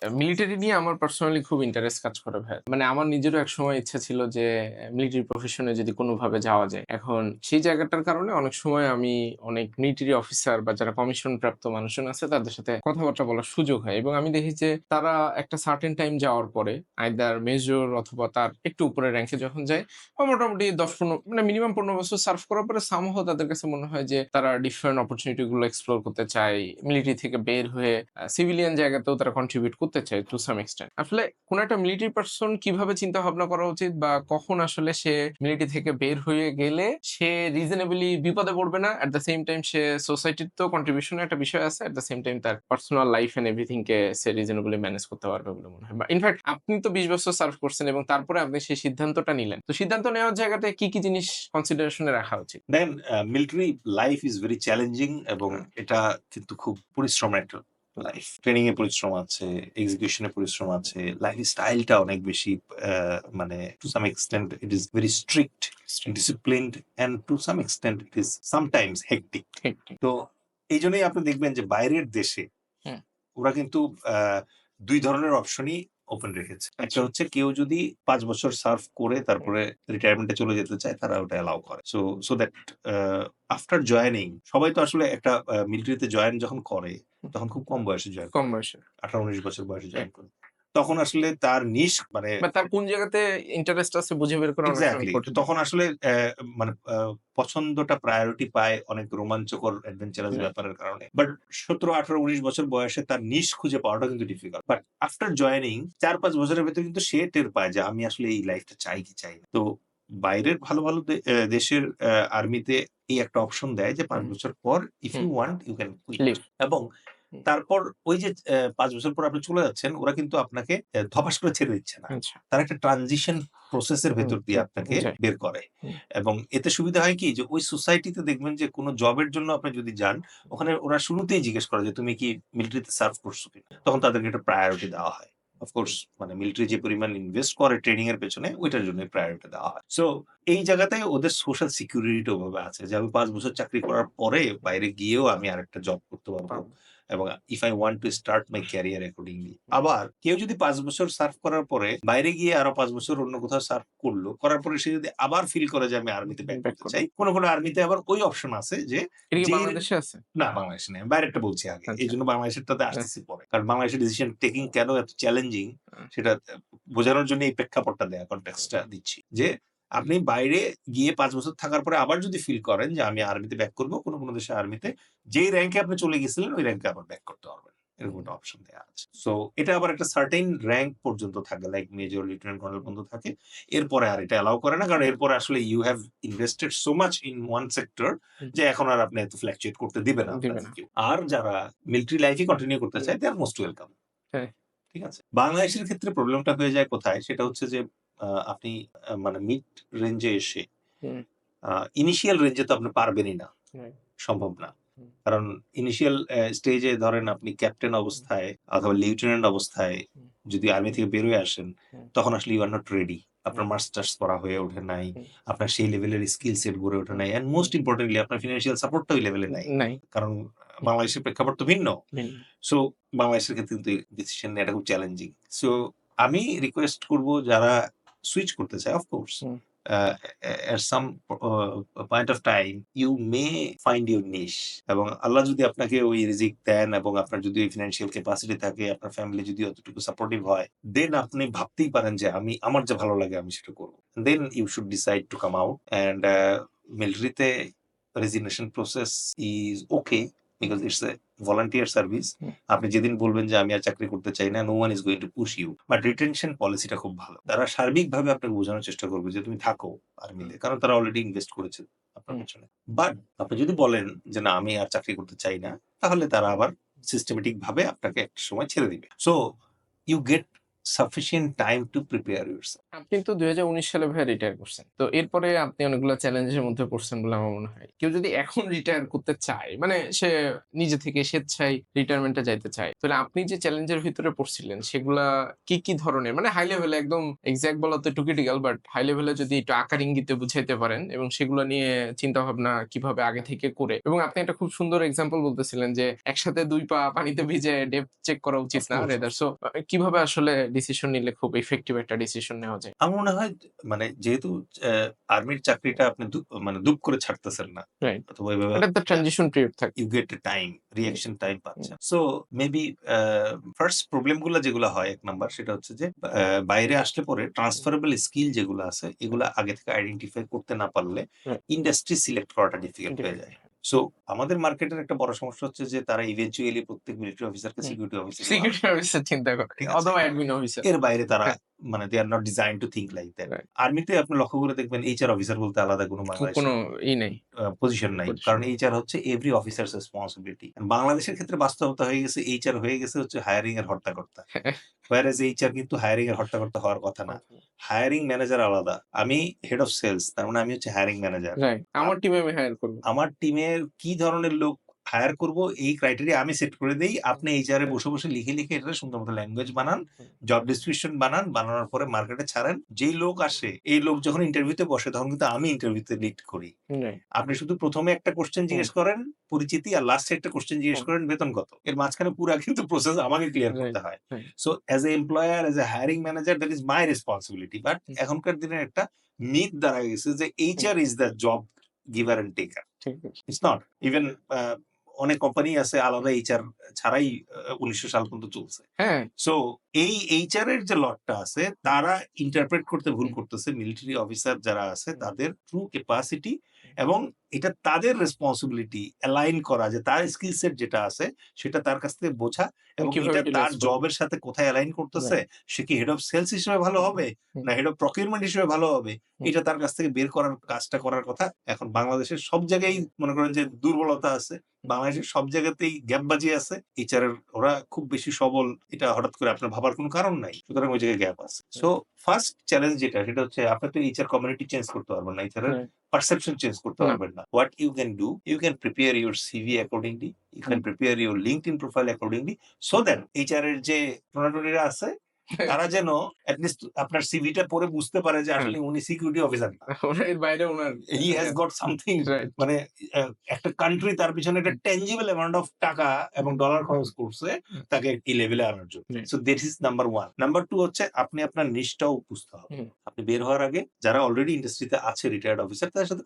Military নিয়ে আমার personally খুব ইন্টারেস্ট কাজ করে ভাই। মানে আমার নিজেরও একসময় ইচ্ছা ছিল যে মিলিটারি প্রফেশনে যদি কোনোভাবে যাওয়া যায়। এখন সেই জায়গাটার কারণে অনেক সময় আমি অনেক মিলিটারি অফিসার বা যারা কমিশন প্রাপ্ত মানুষজন আছে তাদের সাথে কথাবার্তা বলার সুযোগ হয় এবং আমি দেখি যে তারা একটা সার্টেন টাইম যাওয়ার পরে আইদার মেজর অথবা তার একটু উপরের র‍্যাংকে যখন যায় বা মোটামুটি ১০-১৫ মানে মিনিমাম ১৫ বছর সার্ভ করার পরে সামহাউ তাদের কাছে মনে হয় যে তারা ডিফারেন্ট অপরচুনিটি গুলো এক্সপ্লোর করতে চায়। মিলিটারি থেকে বের হয়ে সিভিলিয়ান জায়গাতেও তারা কন্ট্রিবিউট করতে চায় টু সাম এক্সটেন্ট। আসলে কোন একটা মিলিটারি পারসন কিভাবে চিন্তা ভাবনা করা উচিত বা কখন আসলে সে মিলিটারি থেকে বের হয়ে গেলে সে রিজনেবলি বিপদে পড়বে না, এট দ্য সেম টাইম সে সোসাইটির তো কন্ট্রিবিউশনের একটা বিষয় আছে, এট দ্য সেম টাইম তার পার্সোনাল লাইফ এন্ড এভরিথিং কে সে রিজনেবলি ম্যানেজ করতে পারবে বলে মনে হয়। বা ইনফ্যাক্ট আপনি তো ২০ বছর সার্ভ করছেন এবং তারপরে আপনি সেই সিদ্ধান্তটা নিলেন। তো সিদ্ধান্ত নেওয়ার জায়গাতে কি জিনিস কনসিডারেশনে রাখা উচিত? দেখেন, military life is very challenging এবং হুম, এটা কিন্তু খুব পরিশ্রমের একটা লাইফ। ট্রেনিং এ পরিশ্রম আছে, এক্সিকিউশন এ পরিশ্রম আছে, লাইফ স্টাইলটা অনেক বেশি মানে to some extent it is very strict, disciplined and to some extent it is sometimes hectic. ঠিক, ঠিক। তো এইজন্যই আপনি দেখবেন যে বাইরের দেশে হুম, ওরা কিন্তু ২ ধরনের অপশনই ওপেন রেখেছে। একটা আচ্ছা। হচ্ছে কেউ যদি ৫ বছর সার্ভ করে হুম, তারপরে রিটায়ারমেন্ট এ চলে যেতে চায় তারা ওটা অ্যালাও করে। So that a after joining সবাই তো আসলে একটা মিলিটারিতে জয়েন যখন করে হুম। তখন খুব কম বয়সে জয়েন কম করে। বয়সে। ১৮-১৯ বছর বয়সে রাইট। জয়েন করে। তখন আসলে তার নিশ মানে বা তার কোন জায়গাতে ইন্টারেস্ট আছে বুঝে বের করা অনেক সময় এক্সাক্টলি। তো কঠিন হয়। তখন আসলে মানে পছন্দটা প্রায়োরিটি পায় অনেক রোমাঞ্চকর অ্যাডভেঞ্চারাস রাইট। ব্যাপারের কারণে। বাট ১৭, ১৮, ১৯ বছর বয়সে তার নিশ খুঁজে পাওয়াটা কিন্তু ডিফিকাল্ট। বাট আফটার জয়েনিং ৪-৫ বছরের ভেতরে কিন্তু সে টের পায় যে আমি আসলে এই লাইফটা চাই কি চাই না। তো বাইরের ভালো, ভালো দেশের আর্মিতে এই একটা অপশন দেয় যে ৫ হুম, বছর পর if hmm. You want you can quit. Leave. এবং হুম, তারপর ওই যে ৫ বছর পর আপনি চলে যাচ্ছেন, ওরা কিন্তু আপনাকে ধপাস করে ছেড়ে দিচ্ছে না। আচ্ছা। তারা একটা ট্রানজিশন প্রসেস এর হুম, ভেতর দিয়ে আপনাকে যাই। বের করে। হুম, এবং এতে সুবিধা হয় কি যে ওই সোসাইটিতে দেখবেন যে কোন জবের জন্য আপনি যদি যান, ওখানে ওরা শুরুতেই জিজ্ঞেস করে যে তুমি কি মিলিটারিতে সার্ভ করছো কিনা? তখন তাদেরকে একটা প্রায়োরিটি দেওয়া হয়। অফ কোর্স মানে মিলিটারি যে পরিমাণ ইনভেস্ট করে ট্রেনিং এর পেছনে ওইটার জন্যই প্রায়োরিটি দেওয়া হয়। সো এই জায়গাটায় ওদের সোশ্যাল সিকিউরিটি ওভাবে আছে যে আমি ৫ বছর চাকরি করার পরে বাইরে গিয়েও আমি আরেকটা জব করতে পারবো। পারব। এবং if I want to start my career accordingly. আবার কেউ যদি ৫ বছর সার্ভ করার পরে বাইরে গিয়ে আরো ৫ বছর অন্য কোথাও সার্ভ করলো। করার পরে সে যদি আবার ফিল করে যে আমি আর্মিতে ব্যাক ব্যাক করতে করব। চাই, কোন আর্মিতে আবার ওই অপশন আছে যে এটা কি যেই বাংলাদেশে আছে? না বাংলাদেশে নেই। আমি বাইরেরটা বলছি আগে। আচ্ছা। এইজন্য বাংলাদেশেরটাতে আ আসতেছি পরে। কারণ বাংলাদেশের ডিসিশন টেকিং কেন এত চ্যালেঞ্জিং আ সেটা বোঝানোর জন্য এই প্রেক্ষাপটটা দেয়া কনটেক্সট টা দিচ্ছি। যে আপনি বাইরে গিয়ে ৫ বছর থাকার পরে আবার যদি ফিল করেন যে আমি আর্মিতে ব্যাক করব, কোন দেশের আর্মিতে যেই র‍্যাংকে আপনি চলে গেছিলেন ওই র‍্যাংকে আবার ব্যাক করতে পারবেন। এরকম হুম, একটা অপশন দেয়া আছে। সো এটা আবার একটা সার্টেইন র‍্যাংক পর্যন্ত থাকে। লাইক মেজর, লেফটেন্যান্ট কর্নেল পর্যন্ত থাকে। এরপরে আর এটা অ্যালাও করে না। কারণ এরপরে আসলে you have invested so much in one sector hmm, যে এখন আর আপনি এত ফ্লাকচুয়েট করতে দিবে না দিবে আপনাকে না। কেউ। আর যারা মিলিটারি লাইফই কন্টিনিউ করতে হুম, চায়, দে আর মোস্ট ওয়েলকাম। হ্যাঁ, ঠিক আছে? বাংলাদেশের ক্ষেত্রে প্রবলেমটা হয়ে যায় কোথায়? সেটা হচ্ছে যে আপনি মানে মিড রেঞ্জ এ এসে হুম, আ ইনিশিয়াল রেঞ্জ এ তো আপনি পারবেনই না। রাইট। সম্ভব না। হুম, কারণ ইনিশিয়াল স্টেজে ধরেন আপনি ক্যাপ্টেন হুম, অবস্থায় অথবা লিউটেন্যান্ট অবস্থায় হুম, যদি আর্মি থেকে বের হয়ে আসেন, হুম, তখন আসলে ইউ আর নট রেডি। আপনার হুম, মাস্টার্স করা হয়ে ওঠে নাই। হুম, আপনার সেই লেভেলের স্কিল সেট গড়ে ওঠে হুম, নাই। অ্যান্ড হুম, মোস্ট ইম্পোর্টেন্টলি আপনার ফিন্যান্সিয়াল সাপোর্টটা ওই লেভেলে নাই। নাই। কারণ হুম, বাংলাদেশের প্রেক্ষাপট তো ভিন্ন। ভিন্ন। সো বাংলাদেশের ক্ষেত্রে কিন্তু ডিসিশন নেওয়াটা খুব চ্যালেঞ্জিং। সো আমি রিকোয়েস্ট করব যারা সুইচ করতে চায়, of course hmm, at some point of time you may find your niche এবং আল্লাহ যদি আপনাকে ওই রিজিক দেন এবং আপনার যদি ওই ফিন্যান্সিয়াল ক্যাপাসিটি থাকে, আপনার ফ্যামিলি যদি অতটুকু সাপোর্টিভ হয়, দেন আপনি ভাবতেই পারেন যে আমি আমার যা ভালো লাগে আমি সেটা করব। Then you should decide to come out and মিলিটারিতে resignation process is okay because it's a volunteer service. Hmm, আপনি যেদিন বলবেন যে আমি আর চাকরি করতে চাই না, no one is going to push you. But retention পলিসিটা খুব ভালো। তারা সার্বিকভাবে আপনাকে বোঝানোর চেষ্টা করবে যে তুমি থাকো হুম, আর্মিতে। কারণ তারা অলরেডি ইনভেস্ট করেছে আপনার হুম, পেছনে। বাট আপনি যদি বলেন যে না আমি আর চাকরি করতে চাই না, তাহলে তারা আবার সিস্টেমেটিক ভাবে আপনাকে একটা সময় ছেড়ে দিবে। So you get sufficient time to prepare yourself. আপনি তো ২০১৯ সালে ভাইয়া রিটায়ার করছেন। তো এরপরে আপনি অনেকগুলা চ্যালেঞ্জের মধ্যে পড়ছেন বলে আমার মনে হয়। কেউ যদি এখন রিটায়ার করতে চায়, মানে সে নিজে থেকে স্বেচ্ছায় রিটায়ারমেন্টে যাইতে চায়। তাহলে আপনি যে চ্যালেঞ্জের ভিতরে পড়ছিলেন সেগুলা কি ধরনের? মানে হাই লেভেলে একদম এক্সাক্ট বলা তো একটু ক্রিটিক্যাল, বাট হাই লেভেলে যদি একটু আকার ইঙ্গিতে বুঝাইতে পারেন এবং সেগুলো নিয়ে চিন্তাভাবনা কিভাবে আগে থেকে করে, এবং আপনি একটা খুব সুন্দর এক্সাম্পল বলতেছিলেন যে একসাথে ২ পা পানিতে ভিজে ডেপথ চেক করা উচিত Of না course. রেদার। সো কিভাবে আসলে ডিসিশন নিলে খুব ইফেক্টিভ একটা ডিসিশন নেওয়া যায়? আমার মনে হয় মানে যেহেতু আর্মির চাকরিটা আপনি মানে দুপ করে ছাড়তেছেন না। রাইট। অথবা এভাবে এটা তো ট্রানজিশন পিরিয়ড থাকে। you get a time, reaction time পাচ্ছেন। সো মেবি ফার্স্ট প্রবলেম গুলা যেগুলা হয় ১ নাম্বার সেটা হচ্ছে যে বাইরে আসলে পরে ট্রান্সফারেবল স্কিল যেগুলো আছে এগুলা আগে থেকে আইডেন্টিফাই করতে না পারলে রাইট। ইন্ডাস্ট্রি সিলেক্ট করাটা ডিফিকাল্ট হয়ে যায়। সো আমাদের মার্কেটের একটা বড় সমস্যা হচ্ছে যে তারা ইভেনচুয়ালি প্রত্যেক মিলিটারি অফিসারকে সিকিউরিটি অফিসার সিকিউরিটি অফিসার চিন্তা করে ঠিক আছে? অথবা অ্যাডমিন অফিসার। এর বাইরে তারা হ্যাঁ। মানে they are not designed to think like that. Right. আর্মিতে আপনি লক্ষ্য করে দেখবেন এইচআর অফিসার বলতে আলাদা কোনো কোনো বাংলাদেশে নেই। পজিশন নাই। পজিশন কারণ নেই। এইচআর হচ্ছে এভরি অফিসারস রেসপন্সিবিলিটি। বাংলাদেশের ক্ষেত্রে বাস্তবতা হয়ে গেছে এইচআর হয়ে গেছে হচ্ছে হায়ারিং এর হর্তাকর্তা। whereas এইচআর কিন্তু হায়ারিং এর হর্তাকর্তা হওয়ার কথা না। হায়ারিং ম্যানেজার আলাদা। আমি হেড অফ সেলস, তার মানে আমি হচ্ছে হায়ারিং ম্যানেজার। রাইট। আমার টিমে আমি হায়ার করব। আমার টিমের কি ধরনের লোক হায়ার করব এই ক্রাইটেরিয়া আমি সেট করে দেই। আপনি এইচআর এ বসে লিখে এটা সুন্দর মতো ল্যাঙ্গুয়েজ বানান, জব ডেসক্রিপশন বানান, বানানোর পরে মার্কেটে ছাড়েন। যেই লোক আসে, এই লোক যখন ইন্টারভিউতে বসে তখন কিন্তু আমি ইন্টারভিউতে লিড করি। রাইট। আপনি শুধু ১ম এ একটা কোয়েশ্চেন জিজ্ঞেস করেন পরিচিতি, আর লাস্টে একটা কোয়েশ্চেন জিজ্ঞেস করেন বেতন কত। এর মাঝখানে পুরা কিন্তু প্রসেস আমাকে ক্লিয়ার রাইট। করতে হয়। Right. So as a employer, as a hiring manager that is my responsibility. But এখনকার দিনের একটা মিথ দাঁড়ায় গেছে যে HR is the job giver and taker. ঠিক আছে। It's not. ইভেন অনেক কোম্পানি আছে আলাদা এইচআর ছাড়াই ১৯০০ সাল পর্যন্ত চলছে। হ্যাঁ। সো এই এইচআর এর যে লটটা আছে তারা ইন্টারপ্রেট করতে ভুল করতেছে মিলিটারি অফিসার যারা আছে তাদের ট্রু ক্যাপাসিটি, এবং এটা তাদের রেসপন্সিবিলিটি অ্যালাইন করা যে তার স্কিল সেট যেটা আছে সেটা তার কাছ থেকে বোঝা এবং কিভাবে এটা তার ইউটিলাইজ করব। জবের সাথে কোথায় অ্যালাইন করতেছে। সে কি হেড অফ সেলস হিসেবে ভালো হবে না হেড অফ প্রকিউরমেন্ট হিসেবে ভালো হবে, এটা তার কাছ থেকে বের করার কাজটা করার কথা। এখন বাংলাদেশের সব জায়গায় মনে করেন যে দুর্বলতা আছে, বাংলাদেশের সব জায়গাতেই গ্যাপবাজি আছে। এইচআর এর ওরা খুব বেশি সবল এটা হঠাৎ করে আপনার ভাবার কোনো কারণ নাই। সুতরাং ওই জায়গায় গ্যাপ আছে। সো ফার্স্ট চ্যালেঞ্জ যেটা সেটা হচ্ছে আপনি তো এইচআর কমিউনিটি চেঞ্জ করতে পারবেন না, এইচআর এর perception চেঞ্জ করতে না। পারবেন না। What you can do, you can prepare your CV accordingly, you can prepare your LinkedIn profile accordingly, so that HR এর যে টোনাটুনিরা আছে তারা যেন at least আপনার সিভিটা পড়ে বুঝতে পারে যে আসলে উনি সিকিউরিটি অফিসার না। ওনার এর বাইরে ওনার He has got something, right. মানে একটা কান্ট্রি তার পিছনে একটা টেনজিবল অ্যামাউন্ট অফ টাকা এবং ডলার খরচ করছে তাকে এই লেভেলে আনার জন্য। So this is number 1। Number 2 হচ্ছে আপনি আপনার নিশটাও বুঝতে হবে। আপনি বের হওয়ার আগে যারা অলরেডি ইন্ডাস্ট্রিতে আছে রিটায়ার্ড অফিসার তাদের সাথে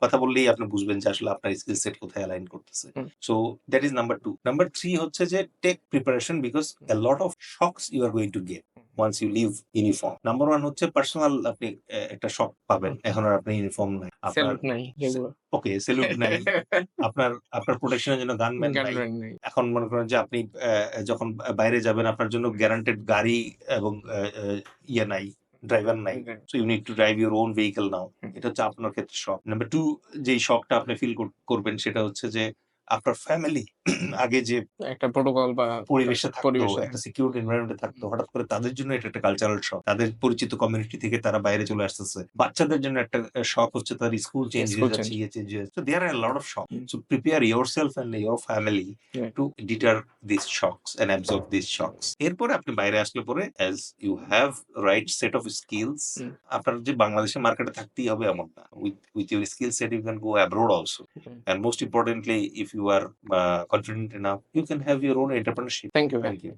কথা বললেই আপনি বুঝবেন যে আসলে আপনার স্কিল সেট কোথায় অ্যালাইন করতেছে। So that is number 2। Number 3 হচ্ছে যে tech preparation, because a lot of shocks you are going to get once you leave uniform. Number 1 হচ্ছে পার্সোনাল, আপনি একটা শক পাবেন। এখন আর আপনি ইউনিফর্ম নাই। আপনার সেলুট নাই যেগুলো। ওকে সেলুট নাই। আপনার প্রোটেকশনের জন্য গানম্যান নাই। গানম্যান নাই। এখন মনে করেন যে আপনি যখন বাইরে যাবেন আপনার জন্য গ্যারান্টেড গাড়ি এবং ইয়ে নাই, ড্রাইভার নাই। So you need to drive your own vehicle now. এটা হচ্ছে আপনার ক্ষেত্রে শক। নাম্বার 2 যেই শকটা আপনি ফিল করবেন সেটা হচ্ছে যে আপনার ফ্যামিলি আগে যে একটা প্রোটোকল বা পরিবেশে থাকতো, পরিবেশে। একটা সিকিউরড এনভায়রনমেন্টে থাকতো, হঠাৎ করে তাদের জন্য এটা একটা কালচারাল শক। তাদের পরিচিত কমিউনিটি থেকে তারা বাইরে চলে আসতেছে। বাচ্চাদের জন্য একটা শক হচ্ছে তার স্কুল চেঞ্জ স্কুল হয়ে যাচ্ছে, চেঞ্জ। ইয়ে চেঞ্জ হয়ে যাচ্ছে। So there are lot of shock. So prepare yourself and your family Right. To deter this shocks and absorb this shocks. এরপরে আপনি বাইরে আসলে পরে as you have right set of skills, আপনার যে বাংলাদেশের মার্কেটে থাকতেই হবে এমন না। With your skill set you can go abroad also. And most importantly, if you are confident enough, you can have your own entrepreneurship. Thank you. Thank you.